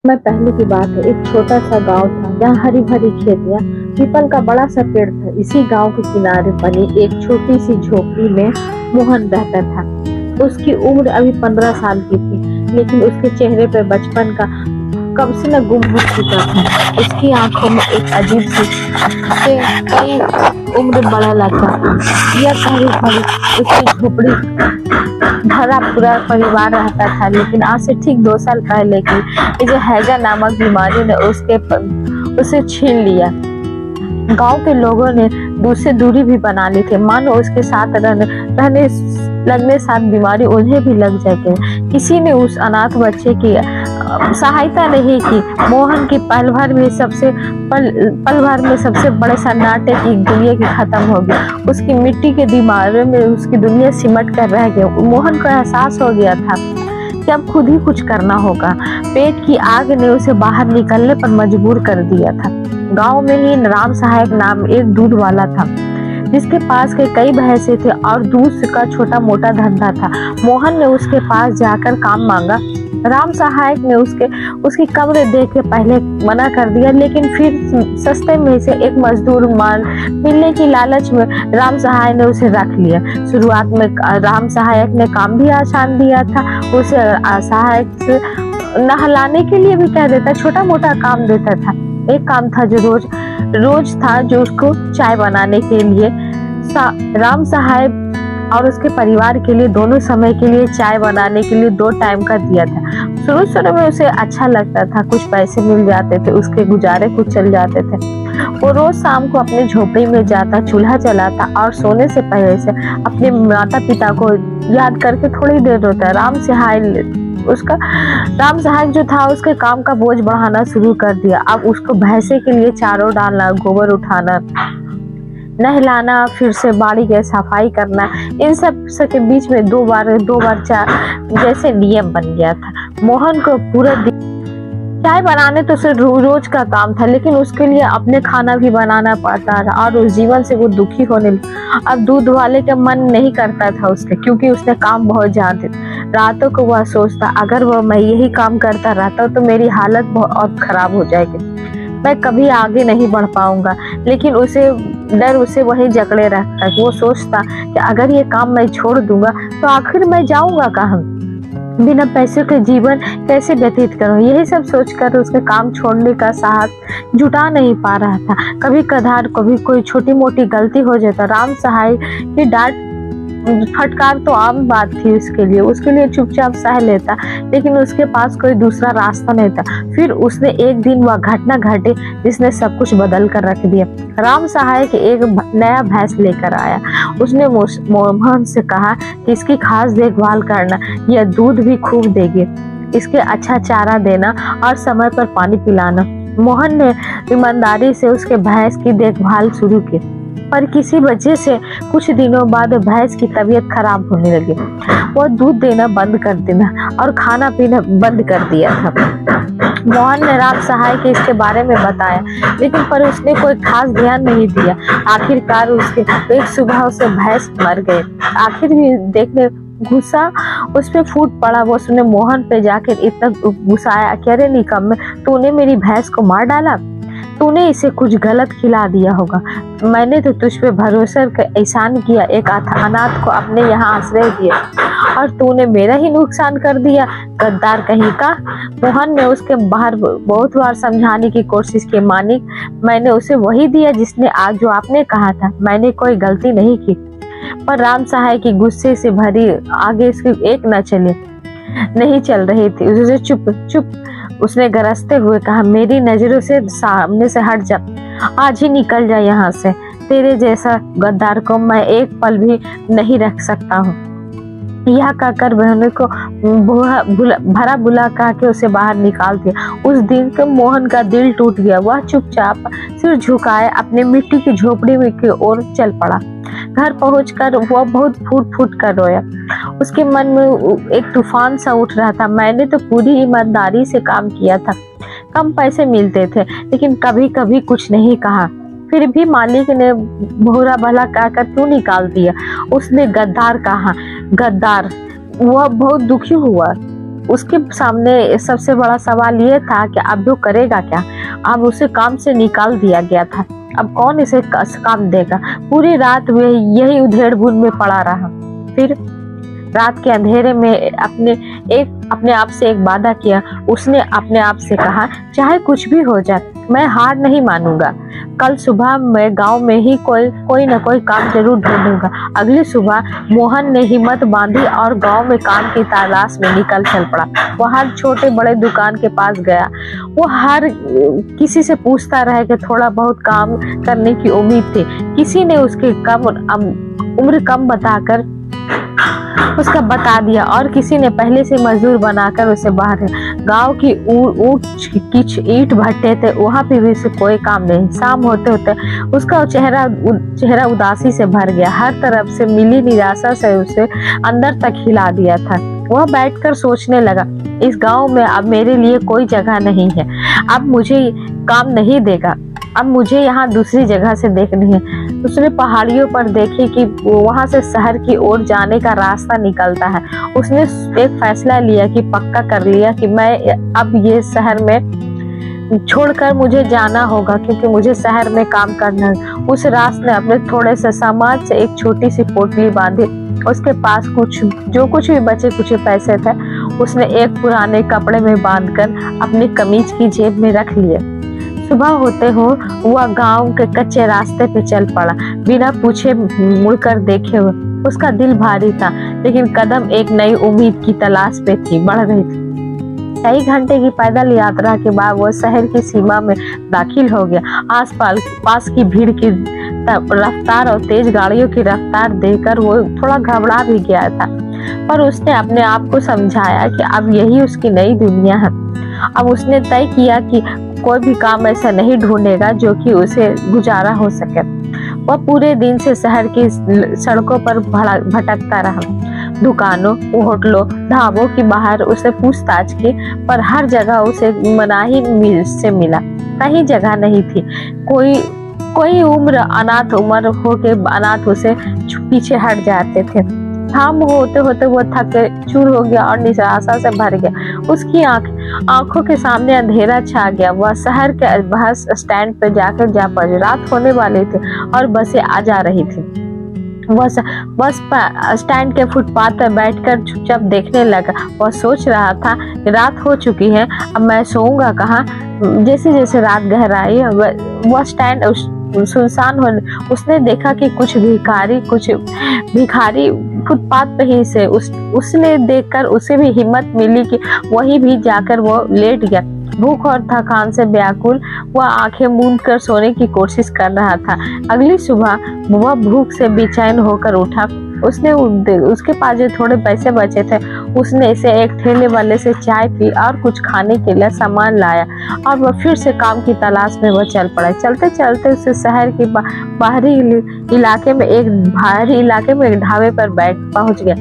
में पहले की बात है, एक छोटा सा गांव था जहाँ हरी भरी खेतियां, पीपल का बड़ा सा पेड़ था। इसी गांव के किनारे बनी एक छोटी सी झोपड़ी में मोहन रहता था। उसकी उम्र अभी 15 साल की थी, लेकिन उसके चेहरे पे बचपन का कब से न गुम हो चुका था। उसकी आंखों में एक अजीब सी से कई उम्र बड़ा लगता था। यह हरी भरी उसकी झोपड़ी भरा पूरा परिवार रहता था, लेकिन आज से ठीक 2 साल पहले की ये जो हैजा नामक बीमारी ने उसे छीन लिया। गांव के लोगों ने उससे दूरी भी बना ली थी, मानो उसके साथ रहने लगने साथ बीमारी उन्हें भी लग जाएगी। किसी ने उस अनाथ बच्चे की सहायता नहीं की। मोहन की पल भर में सबसे बड़े सन्नाटे की दुनिया की खत्म हो गई। उसकी मिट्टी के दीवारों में उसकी दुनिया सिमट कर रह गई। मोहन को एहसास हो गया था कि अब खुद ही कुछ करना होगा। पेट की आग ने उसे बाहर निकलने पर मजबूर कर दिया था। गांव में ही राम सहायक नाम एक दूध वाला था, जिसके पास के कई भैंसे थे और दूध का छोटा मोटा धंधा था। मोहन ने उसके पास जाकर काम मांगा। राम सहायक ने उसकी कब्र देख के पहले मना कर दिया, लेकिन फिर सस्ते में से एक मजदूर माल मिलने की लालच में राम सहायक ने उसे रख लिया। शुरुआत में राम सहायक ने काम भी आसान दिया था। उसे सहायक से नहलाने के लिए भी कह देता, छोटा मोटा काम देता था। एक काम था जो रोज था, जो उसको चाय बनाने के लिए राम सहायक और उसके परिवार के लिए दोनों समय के लिए चाय बनाने के लिए 2 टाइम का दिया था। शुरू में उसे अच्छा लगता था, कुछ पैसे मिल जाते थे, उसके गुजारे कुछ चल जाते थे। वो रोज शाम को अपनी झोपड़ी में जाता, चूल्हा जलाता और सोने से पहले से अपने माता पिता को याद करके थोड़ी देर रोता। राम सहायक जो था, उसके काम का बोझ बढ़ाना शुरू कर दिया। अब उसको भैंसे के लिए चारों डालना, गोबर उठाना, नहलाना, फिर से बाड़ी की सफाई करना, इन सब के बीच में दो बार चाय जैसे नियम बन गया था। मोहन को पूरा दिन चाय बनाने तो सिर्फ रोज का काम था, लेकिन उसके लिए अपने खाना भी बनाना पड़ता था और उस जीवन से वो दुखी होने लगा। अब दूध वाले का मन नहीं करता था उसके, क्योंकि उसने काम बहुत जानते। रातों को वह सोचता, अगर मैं यही काम करता रहता तो मेरी हालत बहुत खराब हो जाएगी, मैं कभी आगे नहीं बढ़ पाऊंगा। लेकिन उसे वही जकड़े रखता। वो सोचता कि अगर ये काम मैं छोड़ दूंगा तो आखिर मैं जाऊंगा कहाँ, बिना पैसों के जीवन कैसे व्यतीत करूं। यही सब सोचकर उसके काम छोड़ने का साहस जुटा नहीं पा रहा था। कभी कभार कभी कोई छोटी मोटी गलती हो जाता, राम सहाय की डांट फटकार तो आम बात थी उसके लिए चुपचाप सह लेता, लेकिन उसके पास कोई दूसरा रास्ता नहीं था। फिर उसने एक दिन वह घटना घटी जिसने सब कुछ बदल कर रख दिया। राम सहायक एक नया भैंस लेकर आया। उसने मोहन से कहा कि इसकी खास देखभाल करना, यह दूध भी खूब देगी, इसके अच्छा चारा देना और समय पर पानी पिलाना। मोहन ने ईमानदारी से उसके भैंस की देखभाल शुरू की, पर किसी वजह से कुछ दिनों बाद भैंस की तबीयत खराब होने लगी। वो दूध देना बंद कर देना और खाना पीना बंद कर दिया था। मोहन ने राम सहाय के इसके बारे में बताया, लेकिन पर उसने कोई खास ध्यान नहीं दिया। आखिरकार एक सुबह उसे भैंस मर गए। आखिर भी देखने गुस्सा उस पे फूट पड़ा। वो उसने मोहन पे जाकर इतना गुस्साया कि अरे निकम्मे, तूने मेरी भैंस को मार डाला, तूने इसे कुछ गलत खिला दिया होगा। मैंने तो तुझ पे भरोसा कर एहसान किया, एक अनाथ को अपने यहाँ आश्रय दिया, और तूने मेरा ही नुकसान कर दिया, गद्दार कहीं का। मोहन ने उसके बाहर बहुत बार समझाने की कोशिश की, मानिक मैंने उसे वही दिया जिसने आज जो आपने कहा था, मैंने कोई गलती नहीं की। पर राम सहाय की गुस्से से भरी आगे इसकी एक न नहीं चल रही थी। उसे चुप उसने गरजते हुए कहा, मेरी नजरों से सामने से हट जा, आज ही निकल जा यहाँ से। तेरे जैसा गद्दार को मैं एक पल भी नहीं रख सकता हूँ। यह कहकर बहनों को भरा बुला कह के उसे बाहर निकाल दिया। उस दिन तो मोहन का दिल टूट गया। वह चुपचाप सिर झुकाए अपने मिट्टी की झोपड़ी में की ओर चल पड़ा। घर पहुंचकर वह बहुत फूट कर रोया। उसके मन में एक तूफान सा उठ रहा था। मैंने तो पूरी ईमानदारी से काम किया था, कम पैसे मिलते थे, लेकिन कभी कभी कुछ नहीं कहा, फिर भी मालिक ने बुरा भला कहकर क्यों निकाल दिया। उसने गद्दार कहा, गद्दार। वह बहुत दुखी हुआ। उसके सामने सबसे बड़ा सवाल ये था कि अब वो करेगा क्या। अब उसे काम से निकाल दिया गया था, अब कौन इसे काम देगा। पूरी रात वह यही उधेड़-बुन में पड़ा रहा। फिर रात के अंधेरे में अपने आप से एक वादा किया। उसने अपने आप से कहा, चाहे कुछ भी हो जाए मैं हार नहीं मानूंगा। कल सुबह मैं गांव में ही कोई न कोई काम जरूर ढूंढूंगा। अगली सुबह मोहन ने हिम्मत बांधी और गांव में काम की तलाश में निकल चल पड़ा। वो हर छोटे बड़े दुकान के पास गया। वो हर किसी से पूछता रहा कि थोड़ा बहुत काम करने की उम्मीद थी। किसी ने उसकी उम्र कम बताकर उसका बता दिया और किसी ने पहले से मजदूर बनाकर उसे बाहर। गांव की ऊंच ईंट भट्टे थे, वहां पे भी उसे कोई काम नहीं। शाम होते होते उसका चेहरा उदासी से भर गया। हर तरफ से मिली निराशा से उसे अंदर तक हिला दिया था। वह बैठकर सोचने लगा, इस गांव में अब मेरे लिए कोई जगह नहीं है। अब मुझे काम नहीं देगा, अब मुझे यहाँ दूसरी जगह से देखनी है। उसने पहाड़ियों पर देखे कि वहां से शहर की ओर जाने का रास्ता निकलता है। उसने एक फैसला लिया कि पक्का कर लिया कि मैं अब ये शहर में छोड़कर मुझे जाना होगा, क्योंकि मुझे शहर में काम करना है। उस रात ने अपने थोड़े से समाज से एक छोटी सी पोटली बांधी। उसके पास जो कुछ भी बचे कुछ पैसे थे, उसने एक पुराने कपड़े में बांधकर अपनी कमीज की जेब में रख लिए। सुबह होते हो वह गांव के कच्चे रास्ते पे चल पड़ा, बिना पूछे मुड़कर देखे हुए। उसका दिल भारी था, लेकिन कदम एक नई उम्मीद की तलाश पे बढ़ रही थी। कई घंटे की पैदल यात्रा के बाद वह शहर की सीमा में दाखिल हो गया। पास की भीड़ की रफ्तार और तेज गाड़ियों की रफ्तार देखकर वो थोड़ा घबरा भी गया था, पर उसने अपने आप को समझाया कि अब यही उसकी नई दुनिया है। अब उसने तय किया कि कोई भी काम ऐसा नहीं ढूंढेगा जो कि उसे गुजारा हो सके। वह पूरे दिन से शहर की सड़कों पर भटकता रहा। दुकानों, होटलों, ढाबों की बाहर उसे पूछताछ की, पर हर जगह उसे मनाही से मिला। कहीं जगह नहीं थी। कोई अनाथ उम्र होके अनाथ उसे पीछे हट जाते थे। शाम होते होते वो थक चूर हो गया और निराशा से भर गया। उसकी आंखों के सामने अंधेरा छा गया। वह शहर के बस स्टैंड पर जाकर जा पहुंची। रात होने वाली थी और बसें आ जा रही थी। बस स्टैंड के फुटपाथ पर बैठकर चुपचाप देखने लगा। वह सोच रहा था, रात हो चुकी है, अब मैं सोऊंगा कहाँ। जैसे जैसे रात गहराई वह स्टैंड सुनसान हो। उसने देखा कि कुछ भिखारी फुटपाथ पे ही से उसने देखकर उसे भी हिम्मत मिली कि वहीं भी जाकर वो लेट गया। भूख और थकान से व्याकुल वह आंखें मूंद कर सोने की कोशिश कर रहा था। अगली सुबह वह भूख से बेचैन होकर उठा। उसके पास जो थोड़े पैसे बचे थे, उसने इसे एक ठेले वाले से चाय पी और कुछ खाने के लिए सामान लाया और वह फिर से काम की तलाश में वह चल पड़ा। चलते चलते उसे शहर के बाहरी इलाके में एक ढाबे पर पहुंच गया।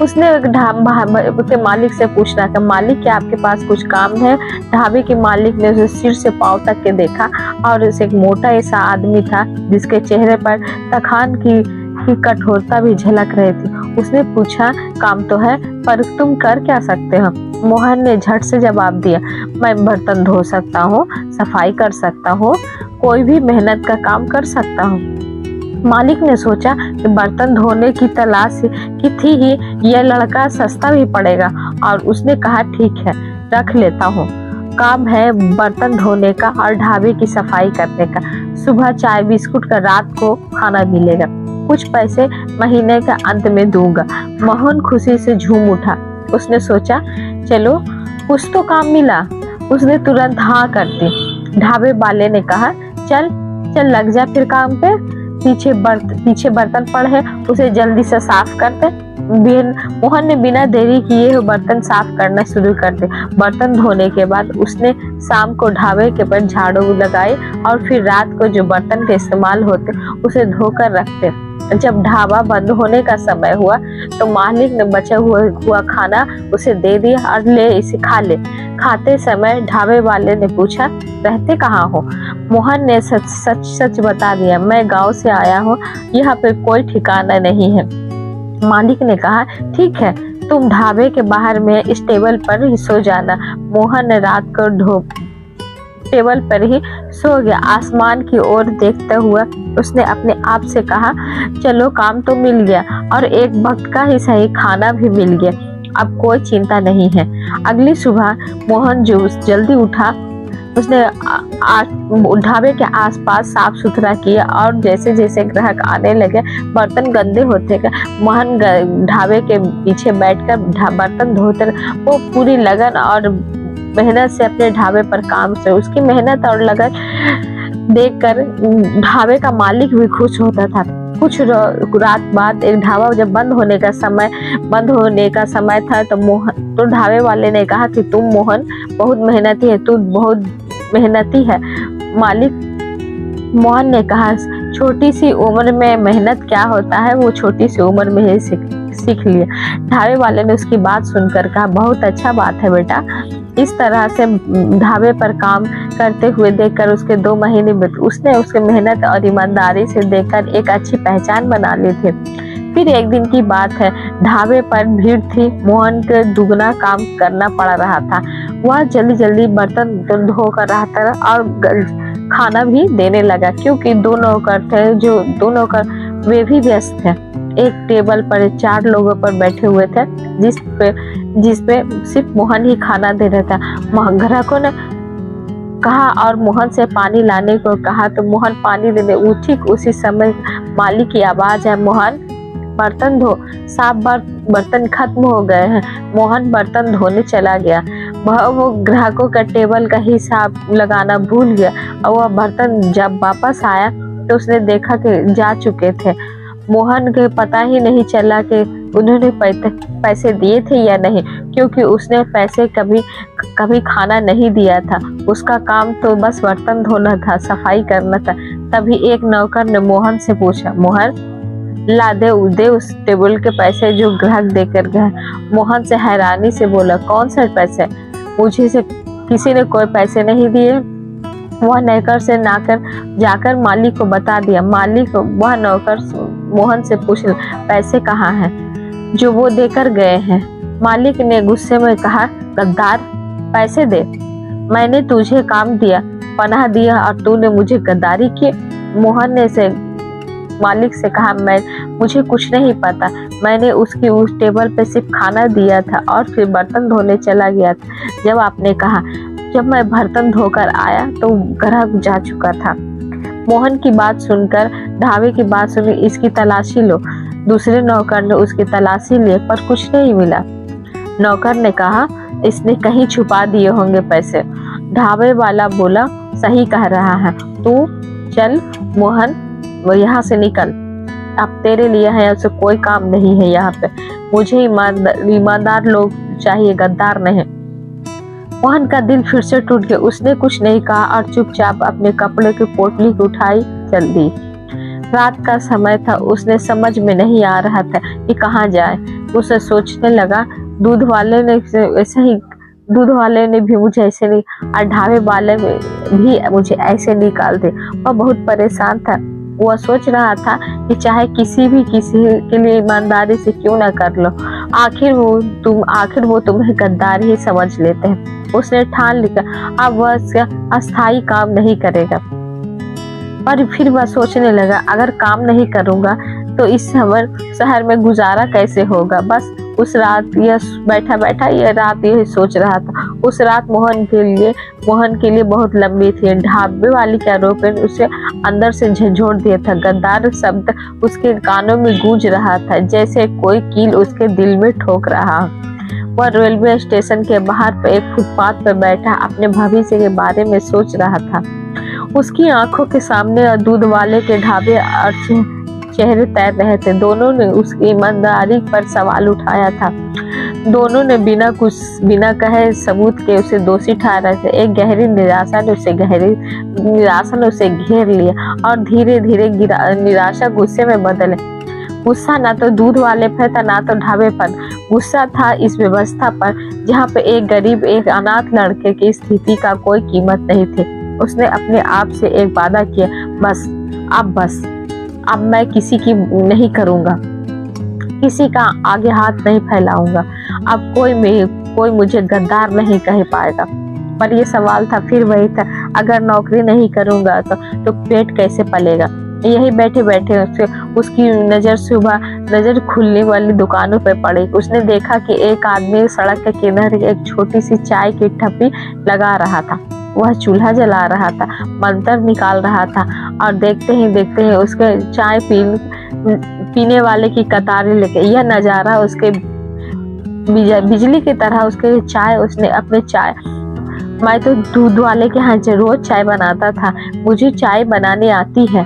उसने एक ढाबे के मालिक से पूछा कि मालिक, क्या आपके पास कुछ काम है? ढाबे के मालिक ने उसे सिर से पांव तक के देखा और उसे एक मोटा ऐसा आदमी था जिसके चेहरे पर थकान की कठोरता भी झलक रही थी। उसने पूछा, काम तो है, पर तुम कर क्या सकते हो? मोहन ने झट से जवाब दिया, मैं बर्तन धो सकता हूँ, सफाई कर सकता हूँ, कोई भी मेहनत का काम कर सकता हूँ। मालिक ने सोचा कि बर्तन धोने की तलाश की थी ही, यह लड़का सस्ता भी पड़ेगा, और उसने कहा, ठीक है, रख लेता हूँ। काम है बर्तन धोने का और ढाबे की सफाई करने का। सुबह चाय बिस्कुट का, रात को खाना मिलेगा। कुछ पैसे महीने के अंत में दूंगा। मोहन खुशी से झूम उठा। उसने सोचा, चलो कुछ तो काम मिला। उसने तुरंत हाँ कर दी। ढाबे वाले ने कहा, चल लग जा फिर काम पे। पीछे बर्तन पड़े हैं, उसे जल्दी से साफ कर दे। मोहन ने बिना देरी किए बर्तन साफ करना शुरू कर दिया। बर्तन धोने के बाद उसने शाम को ढाबे के पर झाड़ू लगाई और फिर रात को जो बर्तन के इस्तेमाल होते उसे धोकर रखते। जब ढाबा बंद होने का समय हुआ तो मालिक ने बचा हुआ खाना उसे दे दिया और ले इसे खा ले। खाते समय ढाबे वाले ने पूछा, रहते कहाँ हो? मोहन ने सच बता दिया, मैं गांव से आया हूँ, यहाँ पे कोई ठिकाना नहीं है। मालिक ने कहा, ठीक है, तुम ढाबे के बाहर में इस टेबल पर ही सो जाना। मोहन रात को टेबल पर ही सो गया। आसमान की ओर देखते हुए उसने अपने आप से कहा, चलो काम तो मिल गया और एक वक्त का ही सही खाना भी मिल गया, अब कोई चिंता नहीं है। अगली सुबह मोहन जो जल्दी उठा, उसने ढाबे के आसपास साफ सुथरा किया और जैसे जैसे ग्राहक आने लगे, बर्तन गंदे होते गए। मोहन ढाबे के पीछे बैठकर बर्तन धोते, वो पूरी लगन और मेहनत से अपने ढाबे पर काम से, उसकी मेहनत और लगन देखकर ढाबे का मालिक भी खुश होता था। कुछ रात बाद एक ढाबा जब बंद होने का समय था तो ढाबे वाले ने कहा कि तुम मोहन बहुत मेहनती है, तू बहुत मेहनती है। मालिक मोहन ने कहा, छोटी सी उम्र में मेहनत क्या होता है, वो छोटी सी उम्र में ही सीख लिया। ढाबे वाले ने उसकी बात सुनकर कहा, बहुत अच्छा बात है बेटा। इस तरह से ढाबे पर काम करते हुए देखकर उसके 2 महीने उसने उसके मेहनत और ईमानदारी से देखकर एक अच्छी पहचान बना ली थी। फिर एक दिन की बात है, ढाबे पर भीड़ थी। मोहन को दुगना काम करना पड़ रहा था। वह जल्दी जल्दी बर्तन धोकर रहा था और खाना भी देने लगा, क्योंकि 2 नौकर थे, जो 2 नौकर वे भी व्यस्त थे। एक टेबल पर 4 लोगों पर बैठे हुए थे, जिस पे सिर्फ मोहन ही खाना दे रहा था। ग्राहकों ने कहा और मोहन से पानी लाने को कहा तो मोहन पानी देने ठीक उसी समय मालिक की आवाज है, मोहन बर्तन धो, साफ बर्तन खत्म हो गए हैं। मोहन बर्तन धोने चला गया। वो ग्राहकों का टेबल का हिसाब लगाना भूल गया और वह बर्तन जब वापस आया तो उसने देखा कि जा चुके थे। मोहन के पता ही नहीं चला कि उन्होंने पैसे दिए थे या नहीं, क्योंकि उसने पैसे कभी खाना नहीं दिया था। उसका काम तो बस बर्तन धोना था, सफाई करना था। तभी एक नौकर ने मोहन से पूछा, मोहन ला दे उस टेबल के पैसे जो ग्राहक देकर गए। मोहन से हैरानी से बोला, कौन से पैसे? मुझे से किसी ने कोई पैसे नहीं दिए। वह नौकर से जाकर मालिक को बता दिया। मालिक वह नौकर मोहन से पूछ, पैसे कहाँ हैं जो वो देकर गए हैं? मालिक ने गुस्से में कहा, गद्दार, पैसे दे। मैंने तुझे काम दिया, पनाह दिया और तूने मुझे गद्दारी की। मोहन ने से मालिक से कहा, मुझे कुछ नहीं पता, मैंने उसकी उस टेबल पे सिर्फ खाना दिया था और फिर बर्तन धोने चला गया था। जब आपने कहा, जब मैं बर्तन धोकर आया तो ग्राहक जा चुका था। मोहन की बात सुनकर ढाबे की बात सुनी, इसकी तलाशी लो। दूसरे नौकर ने उसकी तलाशी ली पर कुछ नहीं मिला। नौकर ने कहा, इसने कहीं छुपा दिए होंगे पैसे। ढाबे वाला बोला, सही कह रहा है, तू चल मोहन, वो यहाँ से निकल, अब तेरे लिए है ऐसे कोई काम नहीं है यहाँ पे। मुझे ईमानदार लोग चाहिए, गद्दार नहीं। मोहन का दिल फिर से टूट गया। उसने कुछ नहीं कहा और चुपचाप अपने कपड़े की पोटली को उठाई चल दी। रात का समय था, उसने समझ में नहीं आ रहा था कि कहाँ जाए। उसे सोचने लगा, दूध वाले ने भी मुझे ऐसे नहीं, और ढाबे वाले भी मुझे ऐसे निकाल दे। वह बहुत परेशान था। वह सोच रहा था कि चाहे किसी के लिए ईमानदारी से क्यों ना कर लो, आखिर वो तुम्हें गद्दार ही समझ लेते हैं। उसने ठान लिया अब वह अस्थायी काम नहीं करेगा। पर फिर वह सोचने लगा, अगर काम नहीं करूंगा तो इस शहर में गुजारा कैसे होगा। बस उस रात बैठा यही सोच रहा था। उस रात मोहन के लिए बहुत लंबी थी। ढाबे वाली के आरोप ने उसे अंदर से झंझोड़ दिया था। गद्दार शब्द उसके कानों में गूंज रहा था, जैसे कोई कील उसके दिल में ठोक रहा। वह रेलवे स्टेशन के बाहर पर एक फुटपाथ पर बैठा अपने भविष्य के बारे में सोच रहा था। उसकी आंखों के सामने दूध वाले के ढाबे और चेहरे तैर रहे थे। दोनों ने उसकी ईमानदारी पर सवाल उठाया था। दोनों ने बिना कहे सबूत के उसे दोषी ठहराया था। एक गहरी निराशा ने उसे घेर लिया और धीरे धीरे निराशा गुस्से में बदले। गुस्सा ना तो दूध वाले पर था ना तो ढाबे पर। गुस्सा था इस व्यवस्था पर जहाँ पे एक गरीब एक अनाथ लड़के की स्थिति का कोई कीमत नहीं थी। उसने अपने आप से एक वादा किया, बस अब मैं किसी की नहीं करूंगा। किसी का आगे हाथ नहीं फैलाऊंगा। अब कोई मुझे गद्दार नहीं कह पाएगा। पर ये सवाल था, फिर वही था, अगर नौकरी नहीं करूंगा तो पेट कैसे पलेगा। यही बैठे बैठे उसकी नजर खुलने वाली दुकानों पर पड़ी। उसने देखा कि एक आदमी सड़क के किनारे एक छोटी सी चाय की ठप्पी लगा रहा था। वह चूल्हा जला रहा था, मंत्र निकाल रहा था, और देखते ही उसके चाय पीने वाले की कतारें लेके यह नजारा उसके बिजली की तरह उसके चाय उसने अपने चाय मैं तो दूध वाले के यहाँ रोज चाय बनाता था, मुझे चाय बनाने आती है।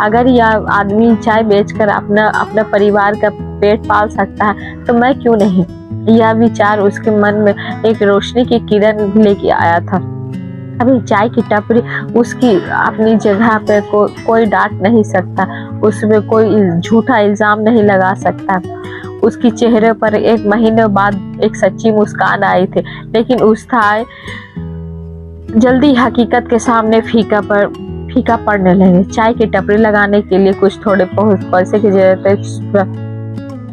अगर यह आदमी चाय बेचकर अपना परिवार का पेट पाल सकता है तो मैं क्यों नहीं। यह विचार उसके मन में एक रोशनी की किरण लेके आया था। अभी चाय की टपरी उसकी अपनी जगह पे कोई डांट नहीं सकता, उसमें कोई झूठा इल्जाम नहीं लगा सकता। उसकी चेहरे पर एक महीने बाद एक सच्ची मुस्कान आई थी, लेकिन उसका जल्दी हकीकत के सामने फीका पड़ने लगे। चाय की टपरी लगाने के लिए कुछ थोड़े पैसे की जरूरत है।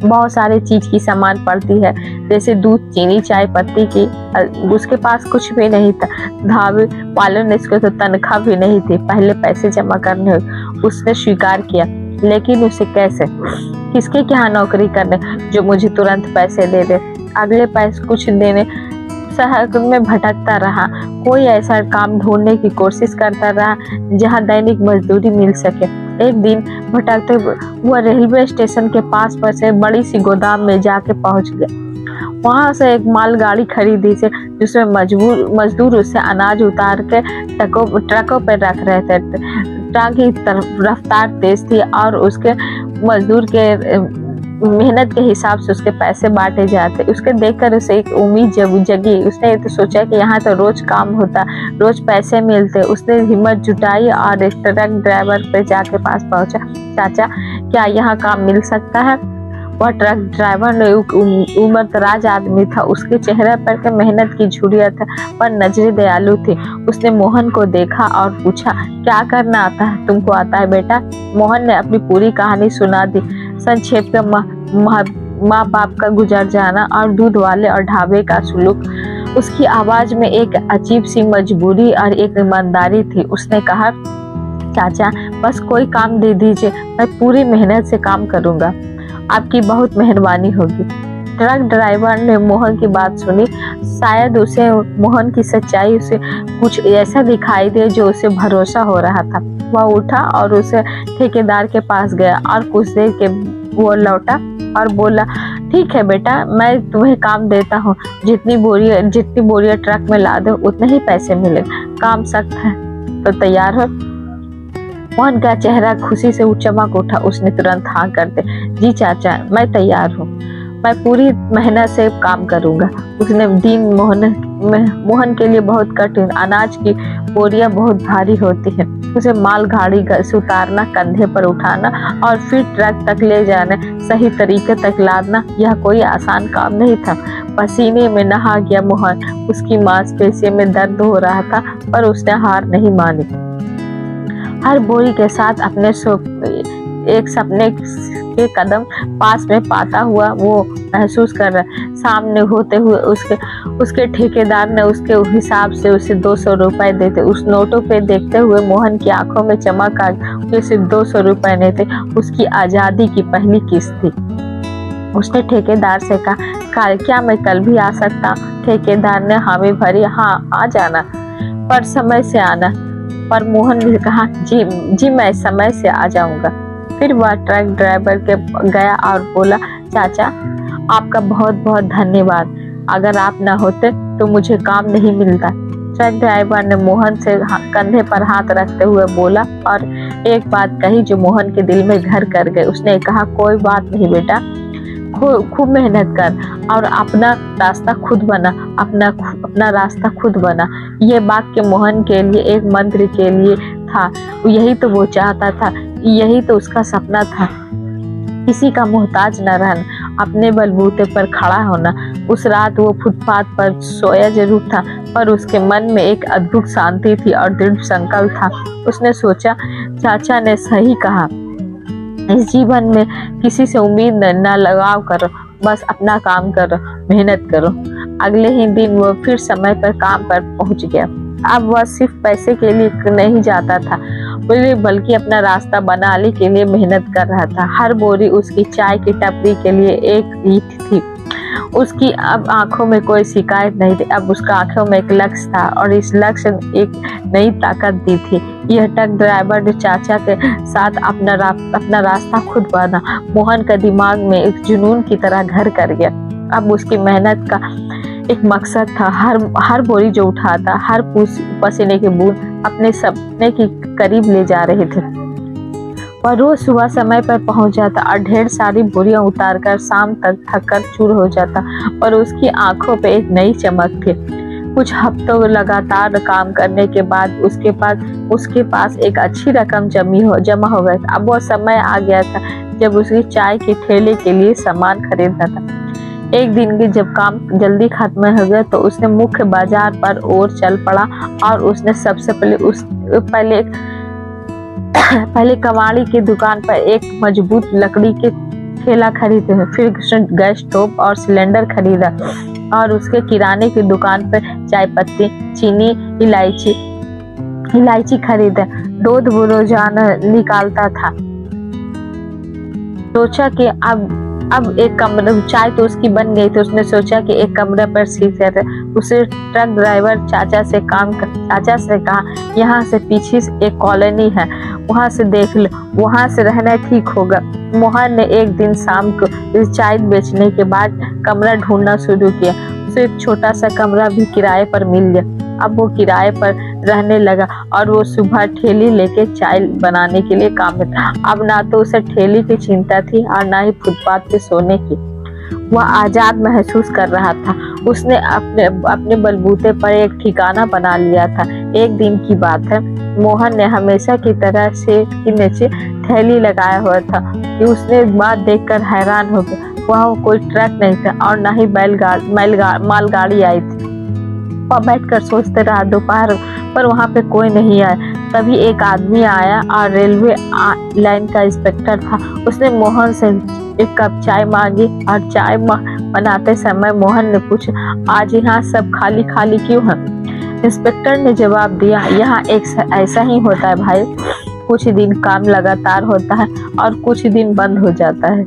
बहुत सारे चीज की सामान पड़ती है, जैसे दूध, चीनी, चाय पत्ती की। उसके पास कुछ भी नहीं था। ढाबे वालों ने इसको तो तनख्वाह भी नहीं थी, पहले पैसे जमा करने। उसने स्वीकार किया, लेकिन उसे कैसे, किसके यहाँ नौकरी करने जो मुझे तुरंत पैसे दे दे। अगले पैसे कुछ देने शहर में भटकता रहा, कोई ऐसा काम ढूंढने की कोशिश करता रहा जहां दैनिक मजदूरी मिल सके। एक दिन भटकते वह रेलवे स्टेशन के पास पर से बड़ी सी गोदाम में जाके पहुंच गया। वहां से एक मालगाड़ी खरीदी से जिसमें मजदूर उससे अनाज उतार के ट्रकों पर रख रहे थे। ट्रक की रफ्तार तेज थी और उसके मजदूर के मेहनत के हिसाब से उसके पैसे बांटे जाते। उसके देखकर उसे एक उम्मीद जगी। उसने तो सोचा कि यहाँ तो रोज काम होता, रोज पैसे मिलते। उसने हिम्मत जुटाई और एक ट्रक ड्राइवर पे जाके पास पहुंचा। चाचा, क्या यहाँ काम मिल सकता है? वह ट्रक ड्राइवर ने उम्रदराज आदमी था। उसके चेहरे पर के मेहनत की झुर्रियां था, पर नजरें दयालु थी। उसने मोहन को देखा और पूछा, क्या करना आता है? तुमको आता है बेटा? मोहन ने अपनी पूरी कहानी सुना दी। संक्षेप में माँ बाप का गुजर जाना और दूध वाले और ढाबे का सुलूक। उसकी आवाज में एक अजीब सी मजबूरी और एक ईमानदारी थी। उसने कहा, चाचा, बस कोई काम दे दीजिए, मैं पूरी मेहनत से काम करूंगा, आपकी बहुत मेहरबानी होगी। ट्रक ड्राइवर ने मोहन की बात सुनी। शायद उसे मोहन की सच्चाई उसे कुछ ऐसा दिखाई दे जो उसे भरोसा हो रहा था। वह उठा और उसे ठेकेदार के पास गया और कुछ देर के वो लौटा और बोला, ठीक है बेटा, मैं तुम्हें काम देता हूँ। जितनी बोरियां ट्रक में ला दो उतने ही पैसे मिले। काम सख्त है तो तैयार हो? मोहन का चेहरा खुशी से चमक उठा। उसने तुरंत हाँ कर दे। जी चाचा, मैं तैयार हूँ, मैं पूरी मेहनत से काम करूंगा। उसने दिन मोहन के लिए बहुत कठिन। अनाज की बोरियां बहुत भारी होती है, उसे माल गाड़ी से उतारना, कंधे पर उठाना और फिर ट्रक तक ले जाना, सही तरीके तक लादना, यह कोई आसान काम नहीं था। पसीने में नहा गया मोहन। उसकी मांसपेशियों में दर्द हो रहा था, पर उसने हार नहीं मानी। हर बोरी के साथ अपने एक सपने के कदम पास में पाता हुआ वो महसूस कर रहा। सामने होते हुए उसके ठेकेदार ने उसके हिसाब से उसे 200 रुपए देते। उस नोटों पे देखते हुए मोहन की आंखों में चमक आ गई। सिर्फ 200 रुपए नहीं थे, उसकी आजादी की पहली किस्त थी। उसने ठेकेदार से कहा, क्या मैं कल भी आ सकता? ठेकेदार ने हामी भरी, हाँ आ जाना, पर समय से आना। पर मोहन ने कहा, जी मैं समय से आ जाऊंगा। फिर वह ट्रक ड्राइवर के गया और बोला, चाचा, आपका बहुत बहुत धन्यवाद, अगर आप न होते तो मुझे काम नहीं मिलता। ट्रक ड्राइवर ने मोहन से कंधे पर हाथ रखते हुए बोला और एक बात कही जो मोहन के दिल में घर कर गई। उसने कहा, कोई बात नहीं बेटा, खूब मेहनत कर और अपना रास्ता खुद बना, अपना रास्ता खुद बना। ये वाक्य मोहन के लिए एक मंत्र के लिए था। यही तो वो चाहता था, यही तो उसका सपना था, किसी का मोहताज न रहना, अपने बलबूते पर खड़ा होना। उस रात वो फुटपाथ पर सोया जरूर था, पर उसके मन में एक अद्भुत शांति थी और दृढ़ संकल्प था। उसने सोचा, चाचा ने सही कहा, इस जीवन में किसी से उम्मीद न लगाव करो, बस अपना काम करो, मेहनत करो। अगले ही दिन वो फिर समय पर काम पर पहुंच गया। अब वह सिर्फ पैसे के लिए नहीं जाता था, बल्कि अपना रास्ता बनाने के लिए मेहनत कर रहा था। हर बोरी उसकी चाय की टपरी के लिए एक ईंट थी। उसकी अब आंखों में कोई शिकायत नहीं थी, अब उसका आंखों में एक लक्ष्य था और इस लक्ष्य ने एक नई ताकत दी थी। यह ट्रक ड्राइवर चाचा के साथ अपना रास्ता खुद बना। मोहन का दिमाग में एक जुनून की तरह घर कर गया। अब उसकी मेहनत का एक मकसद था। हर बोरी जो उठाता, हर पसीने की बूंद अपने सपने के करीब ले जा रहे थे। वह रोज सुबह समय पर पहुंच जाता और ढेर सारी बोरियां उतारकर शाम तक थककर चूर हो जाता, और उसकी आंखों पे एक नई चमक थी। कुछ हफ्तों लगातार काम करने के बाद उसके पास एक अच्छी रकम जमा हो गई। अब वो समय आ गया था जब उसकी चाय के ठेले के लिए सामान खरीदना था। एक दिन की जब काम जल्दी खत्म हो गया तो उसने मुख्य बाजार पर ओर चल पड़ा और उसने सबसे पहले कबाड़ी की दुकान पर एक मजबूत लकड़ी के ठेला खरीदे, फिर गैस स्टोव और सिलेंडर खरीदा और उसके किराने की दुकान पर चाय पत्ती, चीनी, इलायची खरीदा। दूध वो रोजाना निकालता था। सोचा कि अब एक कमरा, चाय तो उसकी बन गई थी। उसने सोचा कि एक कमरे पर सीखते। उसे ट्रक ड्राइवर चाचा से कहा, यहाँ से पीछे एक कॉलोनी है, वहां से देख लो, वहां से रहना ठीक होगा। मोहन ने एक दिन शाम को इस चाय बेचने के बाद कमरा ढूंढना शुरू किया। उसे एक छोटा सा कमरा भी किराए पर मिल गया। अब वो किराए पर रहने लगा और वो सुबह ठेली लेके चाय बनाने के लिए काम में था। अब ना तो उसे ठेली की चिंता थी और ना ही फुटपाथ पे सोने की। वह आजाद महसूस कर रहा था। उसने अपने बलबूते पर एक ठिकाना बना लिया था। एक दिन की बात है, मोहन ने हमेशा की तरह सेठ के नीचे थैली लगाया हुआ था कि उसने एक बात देखकर हैरान हो गया। वहाँ कोई ट्रक नहीं था और ना ही मालगाड़ी आई थी। वह बैठकर सोचते रहा। दोपहर पर वहाँ पे कोई नहीं आया। तभी एक आदमी आया और रेलवे लाइन का इंस्पेक्टर था। उसने मोहन से एक कप चाय मांगी और चाय बनाते समय मोहन ने पूछा, आज यहाँ सब खाली खाली क्यों है? इंस्पेक्टर ने जवाब दिया, यहाँ ऐसा ही होता है भाई, कुछ दिन काम लगातार होता है और कुछ दिन बंद हो जाता है।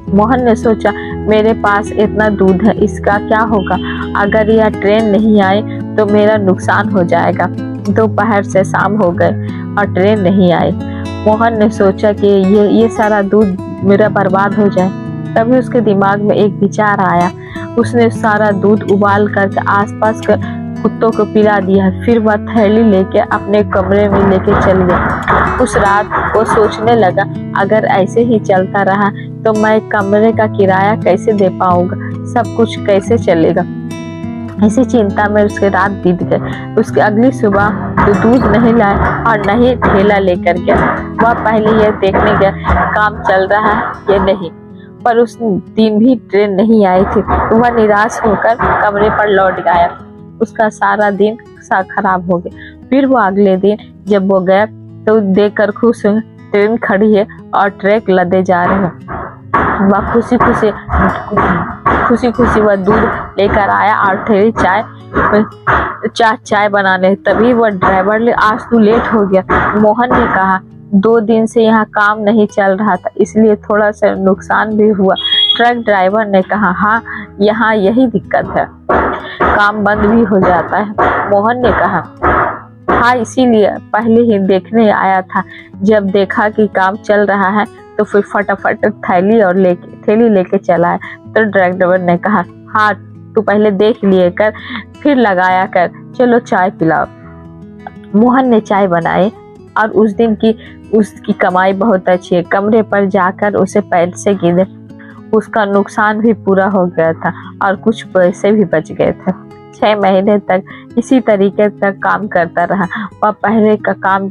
मोहन ने सोचा, मेरे पास इतना दूध है, इसका क्या होगा? अगर यह ट्रेन नहीं आए तो मेरा नुकसान हो जाएगा। दोपहर से शाम हो गए और ट्रेन नहीं आई। मोहन ने सोचा कि ये सारा दूध मेरा बर्बाद हो जाए। तभी उसके दिमाग में एक विचार आया। उसने सारा दूध उबाल करके आसपास के कुत्तों को पिला दिया। फिर वह थैली लेके अपने कमरे में लेके चल गया। उस रात वो सोचने लगा, अगर ऐसे ही चलता रहा तो मैं कमरे का किराया कैसे दे पाऊंगा, सब कुछ कैसे चलेगा। इसी चिंता में उसकी रात बीत गई। उसके अगली सुबह तो दूध नहीं लाया और नहीं ठेला लेकर गया। वह पहले यह देखने गया काम चल रहा है या नहीं, पर उस दिन भी ट्रेन नहीं आई थी। वह निराश होकर कमरे पर लौट गया। उसका सारा दिन खराब हो गया। फिर वो अगले दिन जब वो गया तो देखकर खुश हुए, ट्रेन खड़ी है और ट्रक लदे जा रहे हैं। वह खुशी खुशी वह दूध लेकर आया और ठेली चाय बनाने। तभी वह ड्राइवर ने, आज तू लेट हो गया। मोहन ने कहा, 2 दिन से यहाँ काम नहीं चल रहा था, इसलिए थोड़ा सा नुकसान भी हुआ। ट्रक ड्राइवर ने कहा, हाँ यहाँ यही दिक्कत है, काम बंद भी हो जाता है। मोहन ने कहा, हाँ इसीलिए पहले ही देखने आया था। जब देखा कि काम चल रहा है तो फिर फटाफट थैली लेके चला है। तो ड्राइवर ने कहा, हाँ तू पहले देख लिए कर, फिर लगाया कर, चलो चाय पिलाओ। मोहन ने चाय बनाई और उस दिन की उसकी कमाई बहुत अच्छी है। कमरे पर जाकर उसे पैसे गिने। उसका नुकसान भी पूरा हो गया था और कुछ पैसे भी बच गए थे। 6 महीने तक इसी तरीके तक काम करता रहा। वह पहले का काम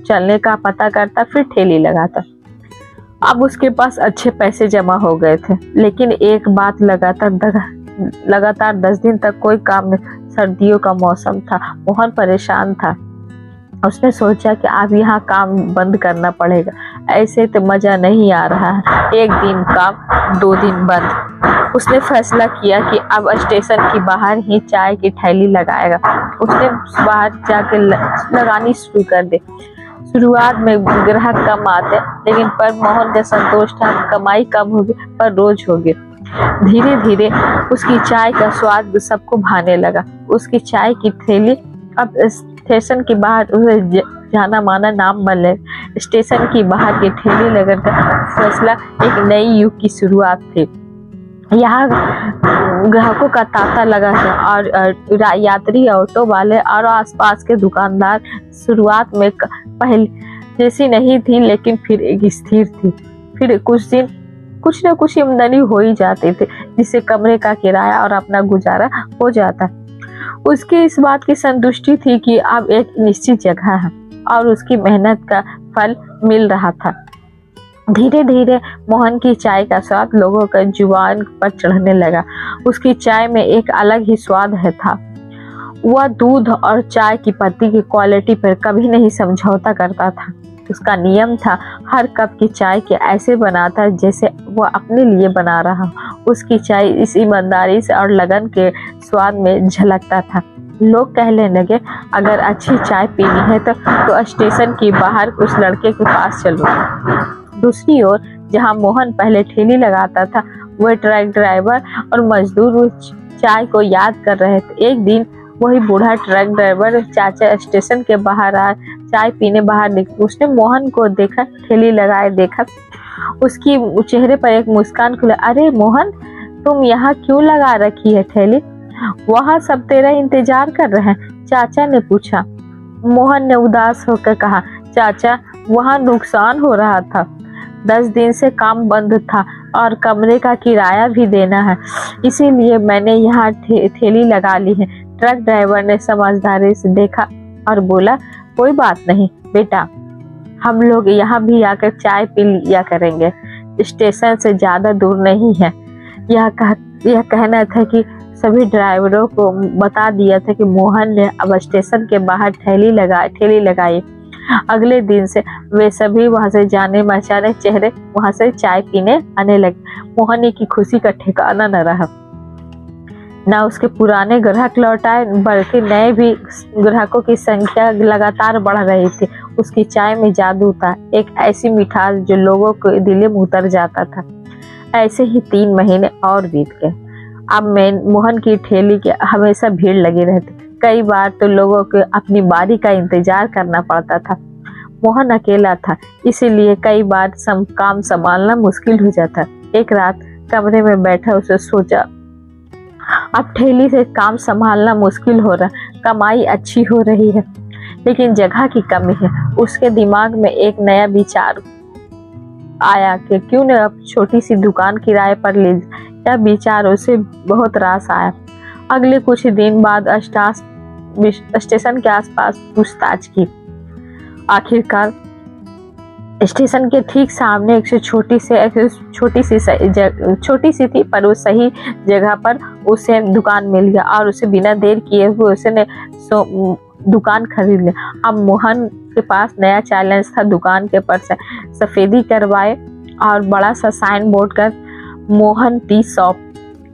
चलने का पता करता, फिर ठेली लगाता। अब उसके पास अच्छे पैसे जमा हो गए थे, लेकिन एक बात लगातार 10 दिन तक कोई काम नहीं। सर्दियों का मौसम था। मोहन परेशान था। उसने सोचा कि अब यहाँ काम बंद करना पड़ेगा। ऐसे तो मजा नहीं आ रहा है। एक दिन काम 2 दिन बंद। उसने फैसला किया कि अब स्टेशन के बाहर ही चाय की ठेली लगाएगा। उसने बाहर जाके लगानी शुरू कर दी। शुरुआत में ग्राहक कम आते, लेकिन पर मोहन का संतोष था। कमाई कम होगी पर रोज होगी। धीरे धीरे उसकी चाय का स्वाद सबको भाने लगा। उसकी चाय की थैली अब स्टेशन के बाहर उसे जाना माना नाम बन। स्टेशन की बाहर की ठेली लगन का फैसला एक नई युग की शुरुआत थी। यहाँ ग्राहकों का तांता लगा था और यात्री, ऑटो वाले और आसपास के दुकानदार शुरुआत में पहले जैसी नहीं थी, लेकिन फिर एक स्थिर थी। फिर कुछ दिन कुछ न कुछ आमदनी हो ही जाती थी, जिससे कमरे का किराया और अपना गुजारा हो जाता। उसकी इस बात की संतुष्टि थी कि अब एक निश्चित जगह है और उसकी मेहनत का फल मिल रहा था। धीरे धीरे मोहन की चाय का स्वाद लोगों के जुबान पर चढ़ने लगा। उसकी चाय में एक अलग ही स्वाद है था। वह दूध और चाय की पत्ती की क्वालिटी पर कभी नहीं समझौता करता था। उसका नियम था हर कप की चाय के ऐसे बनाता जैसे वह अपने लिए बना रहा। उसकी चाय इस ईमानदारी से और लगन के स्वाद में झलकता था। लोग कहने लगे, अगर अच्छी चाय पीनी है तो स्टेशन के बाहर उस लड़के के पास चलो। दूसरी ओर जहां मोहन पहले ठेली लगाता था, वह ट्रक ड्राइवर और मजदूर उस चाय को याद कर रहे थे। एक दिन वही बूढ़ा ट्रक ड्राइवर चाचा स्टेशन के बाहर आए, चाय पीने बाहर निकले। उसने मोहन को देखा, ठेली लगाए देखा। उसकी चेहरे पर एक मुस्कान खुला। अरे मोहन, तुम यहाँ क्यों लगा रखी है ठेली? वहाँ सब तेरा इंतजार कर रहे हैं, चाचा ने पूछा। मोहन ने उदास होकर कहा, चाचा वहाँ नुकसान हो रहा था। 10 दिन से काम बंद था और कमरे का किराया भी देना है, इसीलिए मैंने यहाँ ठेली लगा ली है। ट्रक ड्राइवर ने समझदारी से देखा और बोला, कोई बात नहीं बेटा, हम लोग यहाँ भी आकर चाय पी लिया करेंगे, स्टेशन से ज्यादा दूर नहीं है। यह कहना था कि सभी ड्राइवरों को बता दिया था कि मोहन ने अब स्टेशन के बाहर ठेली लगाई। अगले दिन से वे सभी वहां से जाने माने चेहरे वहां से चाय पीने आने लगे। मोहन की खुशी का ठिकाना न रहा। न उसके पुराने ग्राहक लौट आए, बल्कि नए भी ग्राहकों की संख्या लगातार बढ़ रही थी। उसकी चाय में जादू था, एक ऐसी मिठास जो लोगों के दिल में उतर जाता था। ऐसे ही 3 महीने और बीत गए। अब मोहन की ठेली के हमेशा भीड़ लगी रहती। कई बार तो लोगों को अपनी बारी का इंतजार करना पड़ता था। मोहन अकेला था, इसीलिए कई बार काम संभालना मुश्किल हो जाता। एक रात कमरे में बैठा उसे सोचा, अब ठेली से काम संभालना मुश्किल हो रहा, कमाई अच्छी हो रही है, लेकिन जगह की कमी है। उसके दिमाग में एक नया विचार आया कि क्यों न अब छोटी सी दुकान किराए पर ले। यह विचार उसे बहुत रास आया। अगले कुछ दिन बाद स्टेशन के आसपास पूछताछ की। आखिरकार स्टेशन के ठीक सामने एक छोटी सी थी, पर वो सही जगह पर उसे दुकान मिल गया और उसे बिना देर किए हुए उसने दुकान खरीद लिया। अब मोहन के पास नया चैलेंज था। दुकान के पर सफेदी करवाए और बड़ा सा साइन बोर्ड कर मोहन टी शॉप।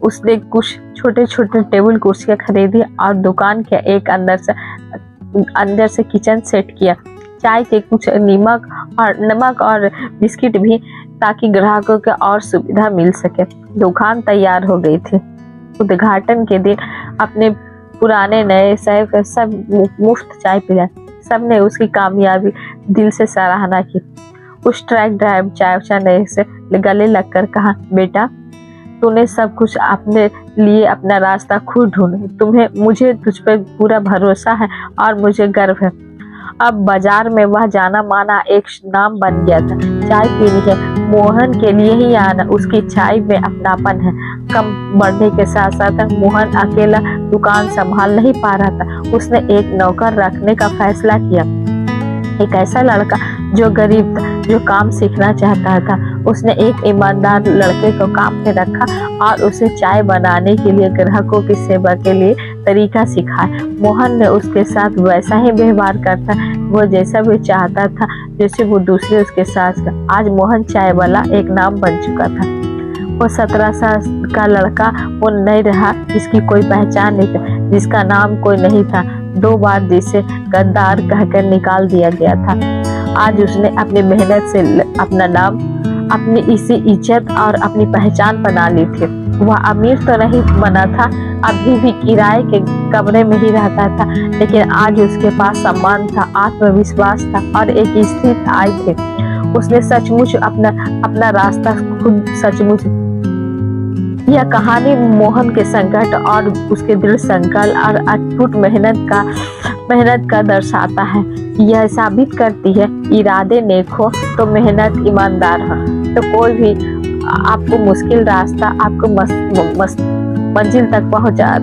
उसने कुछ छोटे छोटे टेबल कुर्सियां खरीदी और दुकान के एक अंदर से किचन सेट किया। चाय के कुछ नमक और बिस्किट भी, ताकि ग्राहकों को और सुविधा मिल सके। दुकान तैयार हो गई थी। उद्घाटन के दिन अपने पुराने नए साहब का सब मुफ्त चाय पिलाए। सबने उसकी कामयाबी दिल से सराहना की। उस ट्रक ड्राइवर चाचा ने से गले लगकर कहा, बेटा तूने सब कुछ अपने लिए अपना रास्ता खुद ढूंढा। मुझे तुझ पर पूरा भरोसा है और मुझे गर्व है। अब बाजार में वह जाना माना एक नाम बन गया था। चाय पीनी है, मोहन के लिए ही आना। उसकी चाय में अपनापन है। कम बढ़ने के साथ साथ मोहन अकेला दुकान संभाल नहीं पा रहा था। उसने एक नौकर रखने का फैसला किया, एक ऐसा लड़का जो गरीब था, जो काम सीखना चाहता था। उसने एक ईमानदार लड़के को काम पे रखा और उसे चाय बनाने के लिए, ग्राहकों की सेवा के लिए तरीका सिखाया। मोहन ने उसके साथ वैसा ही व्यवहार करता, वो जैसा भी चाहता था जैसे वो दूसरे उसके साथ। आज मोहन चाय वाला एक नाम बन चुका था। वो 17 साल का लड़का वो नहीं रहा जिसकी कोई पहचान नहीं था, जिसका नाम कोई नहीं था, 2 बार जिसे गद्दार कहकर निकाल दिया गया था। आज उसने अपनी मेहनत से अपना नाम, अपनी इसी इज्जत और अपनी पहचान बना ली थी। वह अमीर तो नहीं बना था, अभी भी किराए के कमरे में ही रहता था, लेकिन आज उसके पास सम्मान था, आत्मविश्वास था और एक स्थिर आय थी। उसने सचमुच अपना रास्ता खुद सचमुच। यह कहानी मोहन के संकट और उसके दृढ़ संकल्प और अटूट मेहनत का दर्शाता है। यह साबित करती है इरादे नेक हो तो मेहनत ईमानदार हो तो कोई भी आपको मुश्किल रास्ता आपको मंजिल तक पहुंचा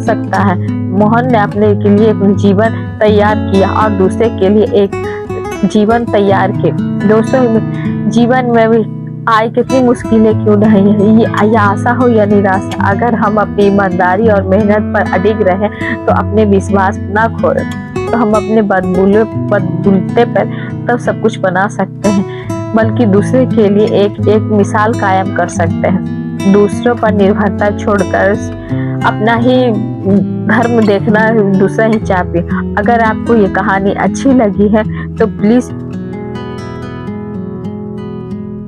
सकता है। मोहन ने अपने के लिए एक जीवन तैयार किया और दूसरे के लिए एक जीवन तैयार किया। दोस्तों, जीवन में भी आए कितनी मुश्किलें क्यों नहीं है, ये आशा हो या निराशा, अगर हम अपनी ईमानदारी और मेहनत पर अडिग रहे तो अपने विश्वास ना खोए तो हम अपने बदबुलते पर तब सब कुछ बना सकते हैं, बल्कि दूसरे के लिए एक मिसाल कायम कर सकते हैं। दूसरों पर निर्भरता छोड़कर अपना ही धर्म देखना दूसरा ही चाहिए। अगर आपको ये कहानी अच्छी लगी है तो प्लीज,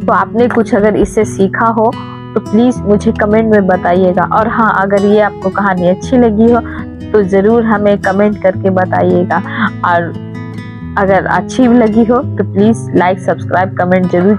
तो आपने कुछ अगर इससे सीखा हो तो प्लीज मुझे कमेंट में बताइएगा। और हाँ, अगर ये आपको कहानी अच्छी लगी हो तो जरूर हमें कमेंट करके बताइएगा। और अगर अच्छी लगी हो तो प्लीज लाइक, सब्सक्राइब, कमेंट जरूर